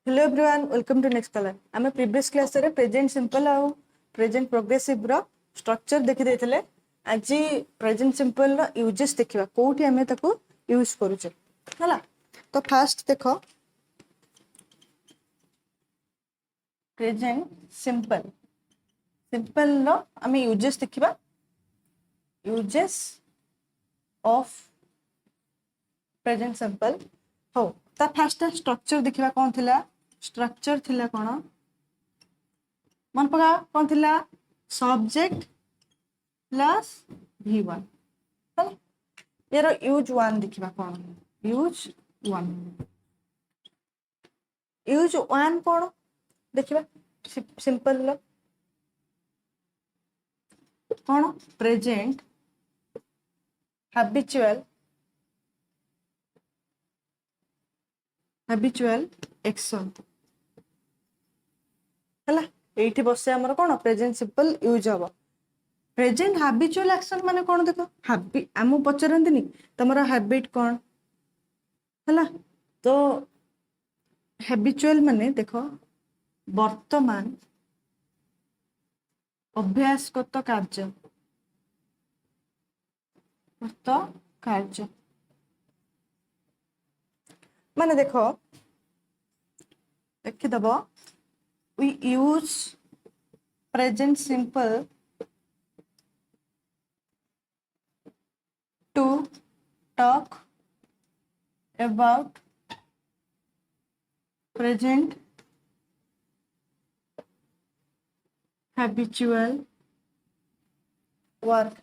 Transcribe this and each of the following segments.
Hello everyone welcome to NextScholar आम previous class रे present simple आउ प्रेजेंट प्रोग्रेसिव रो स्ट्रक्चर देखि देथिले आज प्रेजेंट सिंपल रो यूजेस देखिबा कोठी हमें ताको यूज करूचे हला तो फर्स्ट देखो प्रेजेंट सिंपल सिंपल रो हमें यूजेस देखिबा यूजेस ऑफ प्रेजेंट सिंपल हो ता फर्स्ट स्ट्रक्चर देखिबा कोन थिला स्ट्रक्चर थिला कोन मन पका कोन थिला सब्जेक्ट प्लस v1 हला यार यूज 1 देखिबा कोन यूज 1 कोन देखिबा सिंपल लो कोन प्रेजेंट habitual action हला एठी बसे हमर कोन प्रेजेंट सिंपल यूज हबो प्रेजेंट habitual action माने कोन देखो हमु पचरंतनी तमरा हैबिट कोन हला तो habitual माने देखो वर्तमान अभ्यासगत कार्य माने देखो देखि दबो we use present simple to talk about present habitual work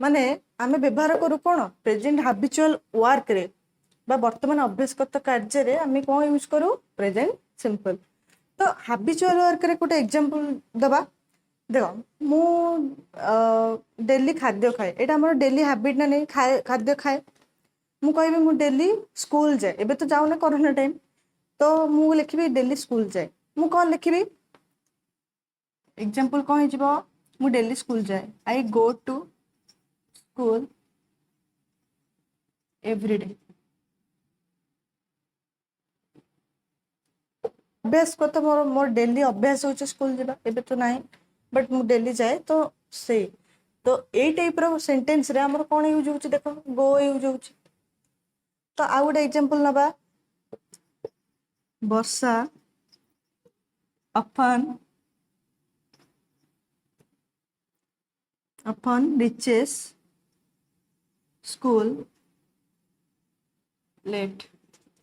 माने आमे व्यवहार करू कोन प्रेजेंट habitual वर्क रे बा वर्तमान अभ्यासगत कार्य रे आमे कोन यूज करू प्रेजेंट सिंपल तो habitual वर्क रे कोटे एग्जांपल दबा देखो मु डेली खाद्य खाए एटा हमर डेली हैबिट ना नहीं खाद्य खाए मु कहबे मु डेली स्कूल जाए एबे तो जाउ ना कोरोना टाइम तो मु लिखबी डेली स्कूल जाए मु कोन लिखबी एग्जांपल कोन हिजबो मु डेली स्कूल जाए I go to school every day अभ्यास को तो मोर डेली अभ्यास होचे स्कूल जेबा एबे तो नाही बट मु डेली जाए तो से तो ए टाइप रो सेंटेंस रे हमर कोन यूज होची देखो गो यूज होची तो आ गुड एग्जांपल नबा वर्षा अपन reaches स्कूल लेट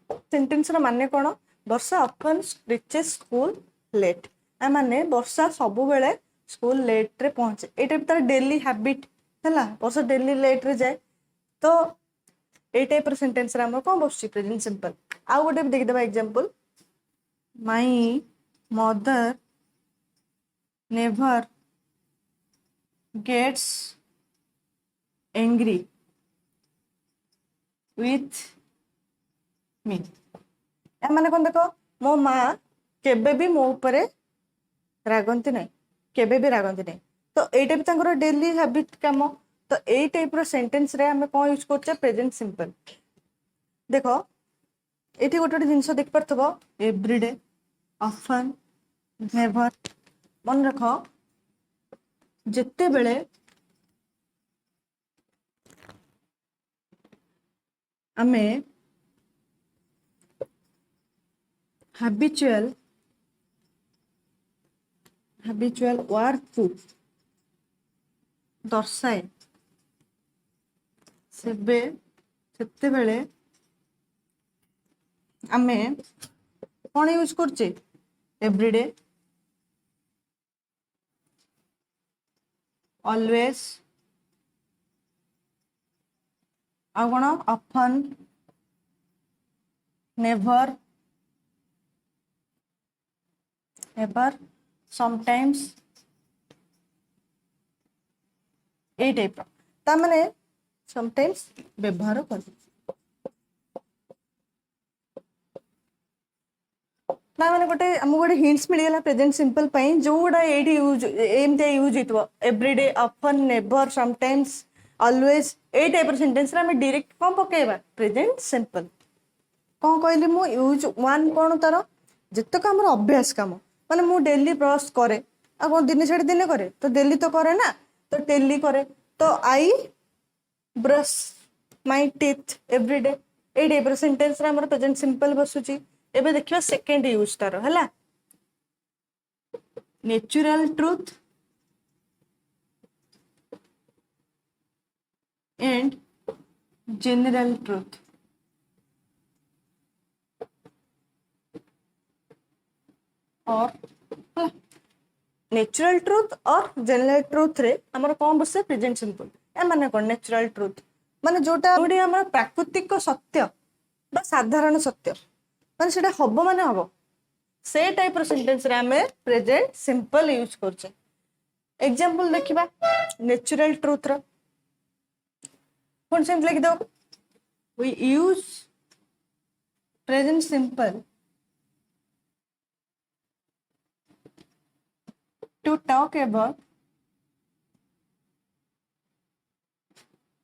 सेंटेंस रो माने कोन वर्षा अपन reaches स्कूल लेट आ माने वर्षा सब बेले स्कूल लेट रे पहुंचे एटा तार डेली हैबिट हला वर्षा डेली लेट रे जाए तो ए टाइप रो सेंटेंस रे हम कोन बसची प्रेजेंट सिंपल आ गोटे देख देबा example my mother never gets angry with me ए माने कोन देखो मो मां केबे भी मो ऊपर रागंती नहीं केबे भी रागंती नहीं तो एटा भी तांकर डेली हैबिट काम तो ए टाइप रो सेंटेंस रे हम कोन यूज करछे प्रेजेंट सिंपल देखो एठी गोटे जिंस देख परथबो एवरीडे ऑफन नेवर मन रखो जिते बेले आमे habitual वर्क को दर्शाए सेबे सेते बेले आमे कोन यूज करछे everyday always आगुण often never sometimes ए टाइप ता माने sometimes व्यवहार कर ना माने गोटे हम गोटे हिंट्स मिल गेला प्रेजेंट सिंपल पई जोडा एडी यूज एमते यूज हितबो everyday often never sometimes always ए टाइप सेंटेंस रे हम डायरेक्ट कोन पकेबा प्रेजेंट सिंपल कौन कहली मु यूज वन कौन तार जितक आम अभ्यास कम माने मु डेली ब्रश करे आ कौन दिन छाड़ी दिन करे तो डेली तो करे ना तो डेली करे तो I brush my teeth everyday ए टाइप सेंटेंस रे हमर प्रेजेंट सिंपल बसुची एबे देखिबा सेकंड यूज तार हला natural truth and general truth और नेचुरल ट्रुथ और जनरल ट्रुथ रे हमर कौन बसे प्रेजेंट सिंपल ए माने कौन नेचुरल ट्रुथ माने जोटा जोडी हमर प्राकृतिक सत्य बा साधारण सत्य माने सेटा हबो माने हबो से टाइप रो सेंटेंस रे हमें प्रेजेंट सिंपल यूज करछे एग्जांपल देखिबा नेचुरल ट्रुथ रो कौन सेंस लिख दो we use present simple to talk about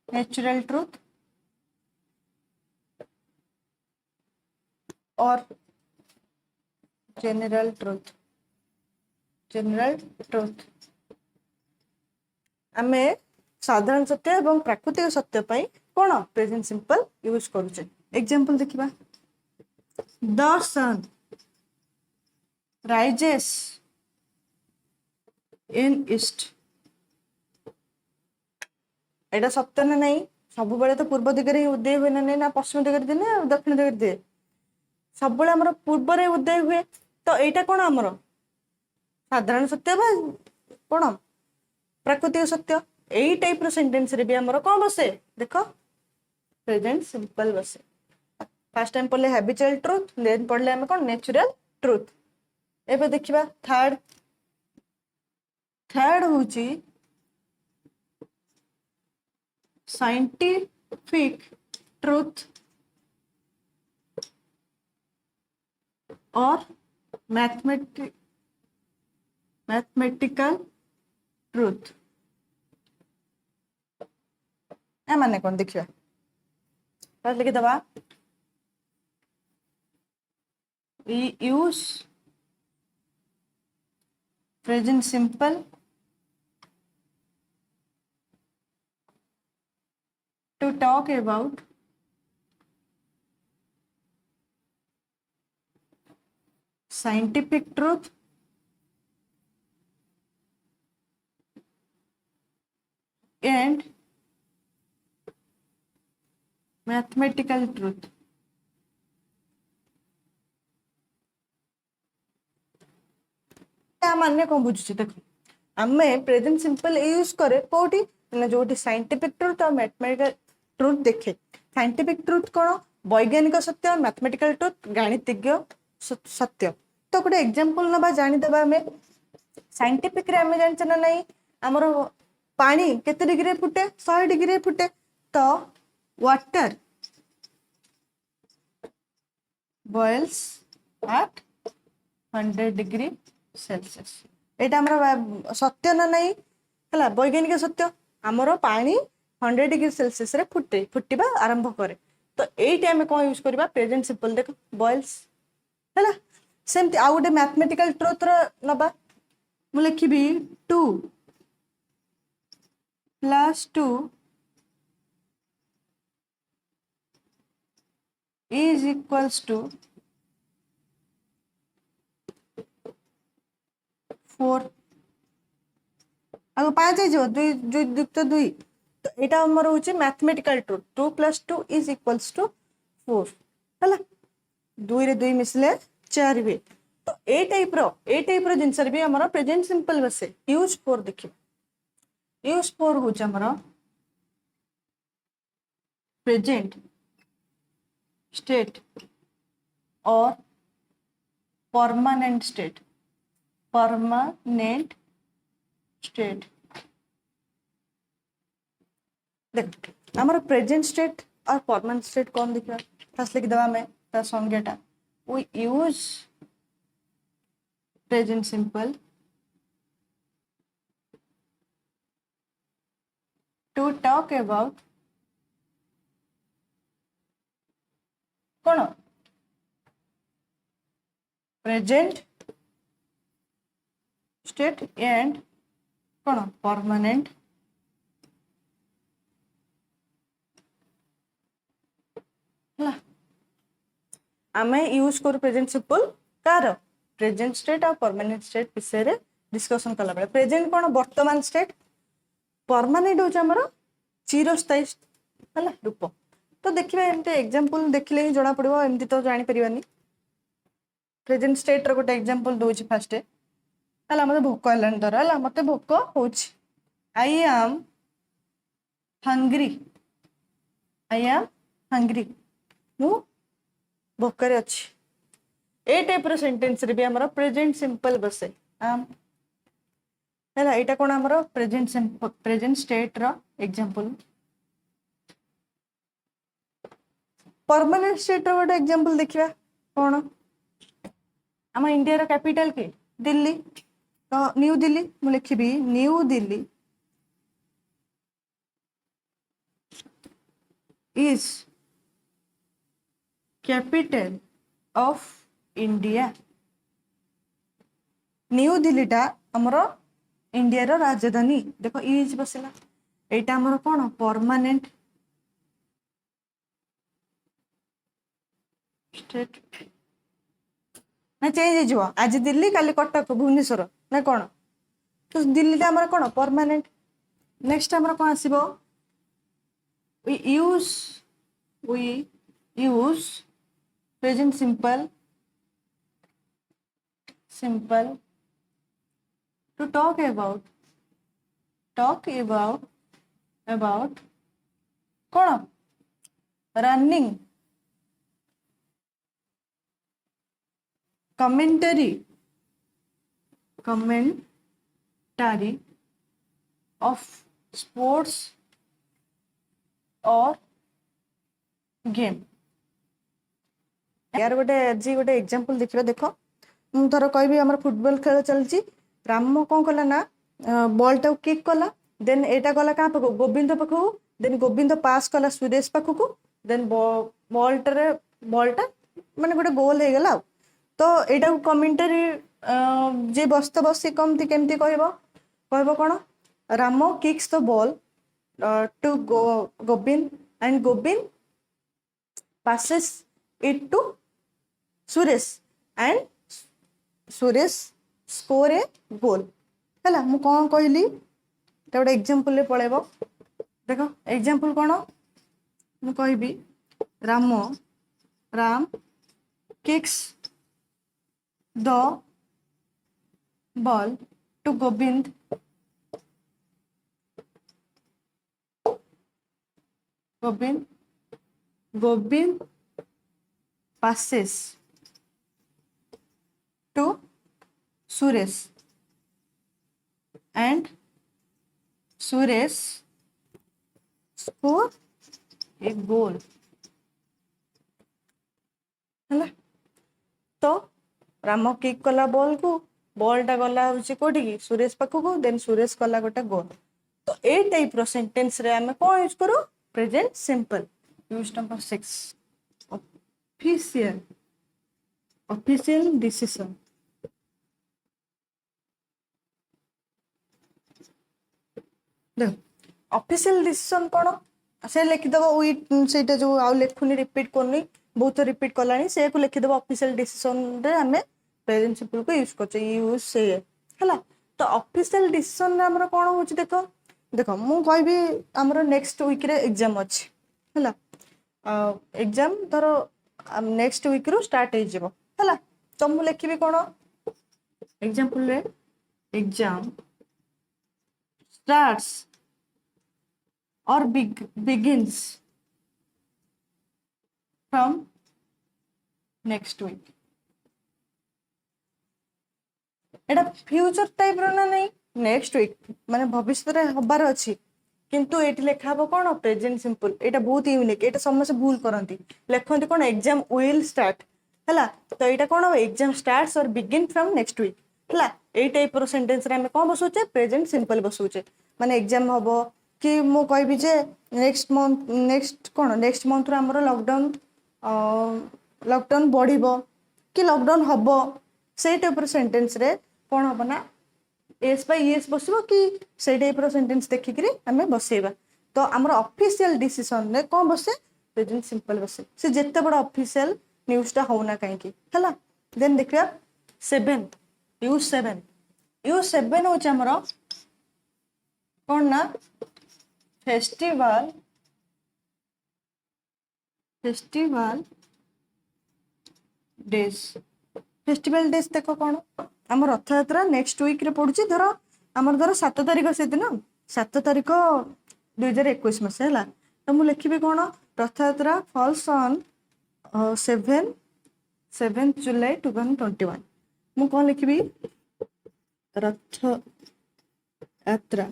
natural truth और general truth आमे साधारण सत्य एवं प्राकृतिक सत्य पाई कौन प्रेजेंट सिंपल यूज करूचे एग्जांपल देखिबा the sun rises in east एटा सत्य ना नहीं सब बेले तो पूर्व दिगरे उदय हुए ना नहीं ना पश्चिम दिगरे दिने दक्षिण दिगरे दिए सब बेले हमर पूर्व रे उदय हुए तो एटा कोन हमर साधारण सत्य बा कोन प्राकृतिक सत्य एई टाइप रो सेंटेंस रे भी हमर कोन बसे देखो प्रेजेंट सिंपल बसे फर्स्ट टाइम पढ़ले हैबिचुअल ट्रुथ देन पढ़ले हम कोन नेचुरल ट्रुथ एबे देखिबा थर्ड होची साइंटिफिक ट्रुथ और मैथमेटिकल ट्रुथ ए माने कौन देखिबा बस लिखि दबा we use present simple to talk about scientific truth and mathematical truth मान्य कौन बुझुची देखो आमे प्रेजेंट सिंपल यूज करे कोठी ना जोठी साइंटिफिक ट्रुथ और मैथमेटिकल ट्रुथ देखे साइंटिफिक ट्रुथ कौन वैज्ञानिक सत्य और मैथमेटिकल ट्रुथ गणितज्ञ सत्य तो गोटे एग्जांपल नबा जानि देबा हमें साइंटिफिक रे हमें जानछ ना नहीं हमर पानी केते डिग्री रे फुटे 100 डिग्री रे फुटे तो water boils at 100 degree celsius एटा हमर सत्य ना नहीं हला वैज्ञानिक सत्य हमर पानी 100 डिग्री सेल्सियस रे फुटिबा आरंभ करे तो एई टाइम कोन यूज करबा प्रेजेंट सिंपल देखो बॉइल्स हला सेमती आ गोटे मैथमेटिकल ट्रुथ रो नबा मु लिखिबी 2 + 2 is equals to 4 आगो 5 है जो 2 तो 2 तो एटा हमर होची mathematical truth 2 + 2 is equals to 4 हला 2 रे 2 मिसले 4 हुए तो ए टाइप रो जिंसर भी हमर प्रेजेंट सिंपल बसे यूज 4 देखियो यूज 4 होच हमर प्रेजेंट स्टेट और परमानेंट स्टेट देख हमारा प्रेजेंट स्टेट और परमानेंट स्टेट कौन देखा फर्स्ट लिख दबा में ता संज्ञाटा we use present simple to talk about कौन प्रेजेंट स्टेट एंड कौन परमानेंट आम यूज करू प्रेजेंट सिंपल कार प्रेजेंट स्टेट और परमानेंट स्टेट विषय डिस्कसन कला बेले प्रेजेंट कौन वर्तमान स्टेट परमानेंट हूँ आमर चिरस्थायी है रूप तो देखिए एमती एग्जांपल देखले ही जना पड़ो एमती तो जानी परिवानी प्रेजेंट स्टेट रो गोटे एग्जांपल दूची फास्ट है मत भोक है धर है मत भोक हो आई एम हंग्री मु भोकरे अच्छी ए टाइप रो सेंटेंस रे भी हमर प्रेजेंट सिंपल बसे आम है यहाँ कौन आमर प्रेजेंट स्टेट रो एग्जांपल परमानेंट स्टेट रो गोटे एग्जांपल देखिबा कौन आम इंडिया रो कैपिटल के दिल्ली तो न्यू दिल्ली मु लिखिबी new Delhi is capital of India new Delhi टा हमर इंडिया रो राजधानी देखो इज बसला एटा हमर कोन परमानेंट स्टेट ना चेंज हो आज दिल्ली काली कटक भुवनेश्वर ना कौन तो दिल्ली टा हमर कोन परमानेंट नेक्स्ट हमर कोन आसीबो we use present simple to talk about कौन running commentary of sports और गेम यार गोटे आज गोटे एग्जांपल देखिए देख मुझे धर कहि आम फुटबॉल खेल चलती राम कौन कला ना बॉल टा किक कला देन एटा गला क्या पाख गोविंद पाखक देन गोविंद पास कला सुरेश पाखक देन बॉलटा माने गोटे गोल हो गला तो यहाँ कमेंटरी जे बस्त बसी कमती केमती कहब कौन Ram kicks the ball to Gobind and Gobind passes it to Suresh and Suresh score a goal है मु कौन कहली गोटे एग्जांपल रे पळेबो देखो एग्जांपल कौन मु कहबी Ram kicks the ball to Gobind passes to Suresh and Suresh score a goal है तो राम किक कला बॉल को बॉल टा गला होची कोठी की सुरेश पाखक देन सुरेश कला गोटे गोल तो ए टाइप रो सेंटेंस रे हमें कौन यूज करू present simple use number 6 official decision official decision कौन से लिखिदेव से जो आउ लिखुनी रिपीट करनी बहुत रिपीट कलानी से लिखिदेव ऑफिशियल डिसीजन रे हमें प्रेजेंट सिंपल को यूज कर से है तो ऑफिशियल डिसीजन रे हमर कौन हो देख मु कहबी आमर नेक्स्ट वीक रे एग्जाम अच्छी है एग्जाम धर नेक्स्ट वीक रू स्टार्ट हो है तो मु लिखी कौन एग्जांपल रे एग्जाम स्टार्ट्स और begins from next week Etah future type रो ना नहीं नेक्स्ट वीक माने भविष्य रे हबार अछि किंतु एटी लेखा हबो कोन प्रेजेंट सिंपल एटा बहुत यूनिक एटा समस्त भूल करंती लेखंती कोन एग्जाम विल स्टार्ट हैला तो एटा कोन एग्जाम स्टार्ट्स और बिगिन फ्रॉम नेक्स्ट वीक हैला ए टाइप रो सेंटेंस रे हम कोन बसुचे प्रेजेंट सिंपल बसुचे माने एग्जाम हबो कि मु कहबी जे नेक्स्ट मंथ रो हमरो लॉकडाउन बढ़िबो कि लॉकडाउन हबो से टाइप सेंटेंस रे कौन हम ना एस बाय एस बसबो कि से टाइप सेंटेंस देखिक आम बसैबा तो आमर ऑफिशियल डिसीजन रे कौन बसे प्रेजेंट सिंपल बसे से जिते बड़ा ऑफिशियल न्यूज़टा होना कहीं है देन देखिए 7 यूज 7 हूँ आमर कौन ना फेस्टिवल डेज फेस्टिवल डेज देख कौन आम रथ यात्रा नेक्स्ट वीक रे पड़ुची धर आमर धर 7 तारिख से दिन 7 तारिख 2021 मस है तो मुझे लिखी कौन रथ यात्रा फॉल्स ऑन 7 जुलाई 2021 मु कौन लिखी रथ यात्रा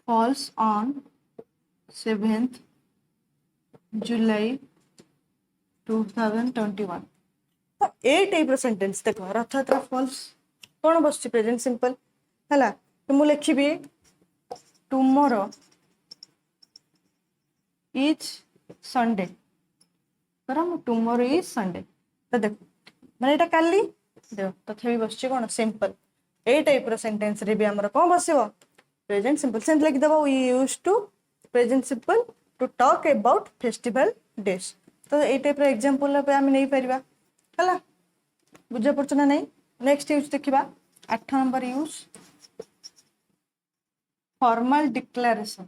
फॉल्स ऑन 7 जुलाई 2021 तो ए टाइप सेंटेंस देख रथ यात्रा फॉल्स कौन बस प्रेजेंट सिंपल है तो मुझे लिखी tomorrow is Sunday tomorrow is Sunday तो देख मैंने यहाँ काली देख तथापि बस कौन सिंपल ए टाइप सेंटेंस रे भी आमर कौन बस प्रेजेंट सिंपल से लिखिदेव we use to present simple to talk about festival days तो ये टाइप एग्जांपल आम नहीं पारिबा है बुझा पड़छ ना नहीं नेक्स्ट यूज देखा 8 नंबर यूज फॉर्मल डिक्लेरेशन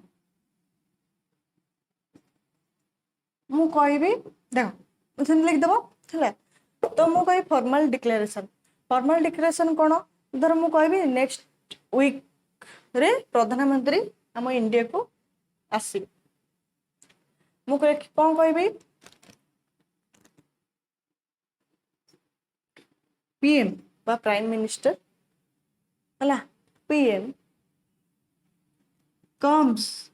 मु कहबी देख लिखिदेव है तो मु कह फॉर्मल डिक्लेरेशन कौन धर मु कहबी नेक्स्ट वीक रे प्रधानमंत्री आम इंडिया को आसि मु कौन कहबी पीएम बा प्राइम मिनिस्टर है PM comes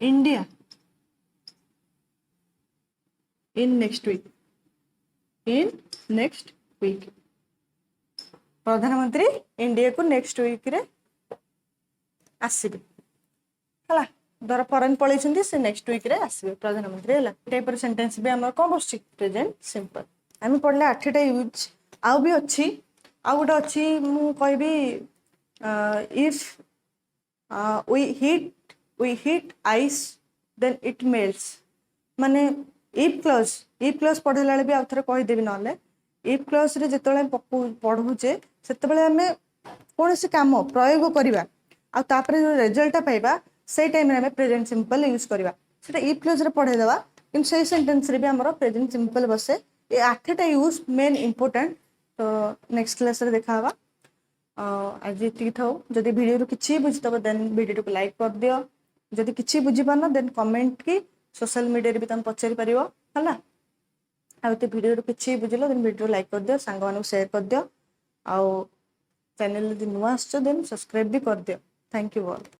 India in next week प्रधानमंत्री इंडिया को नेक्स्ट वीक रे आसबे है धर फॉरेन पलैंती से नेक्स्ट वीक रे आसबे प्रधानमंत्री है टाइप सेंटेंस भी आम कौन बस प्रेजेंट सिंपल आम पढ़ले 8टा यूज आउ भी अच्छी आउ गोटे अच्छी मु कहबी if we heat ice then it melts माने इफ क्लॉज पढ़ेला भी आउ थे कहीदेवी ना इफ क्लॉज रे जिते पढ़ुचे से आम कौन से काम प्रयोग करवा आपर जो रिजल्टा पाइबा से टाइम आम प्रेजेंट सिंपल यूज करवा इफ क्लॉज रे पढ़ेदेवा कि से सेंटेंस रे भी आम प्रेजेंट सिंपल बसे ये 8टा यूज मेन इंपोर्टेंट तो नेक्स्ट क्लास रे देखा आज ये था जदि वीडियो किसी बुझीदब देन वीडियो को लाइक कर दियो जदि किसी बुझीपारन देन कमेंट की सोशल मीडिया भी तुम पचारि पार है आते वीडियो किसी बुझल देन वीडियो लाइक कर दियो सांग मानू शेयर कर दियो आउ चैनल यदि नुआ आसछ देन सब्सक्राइब भी कर दियो थैंक यू ऑल।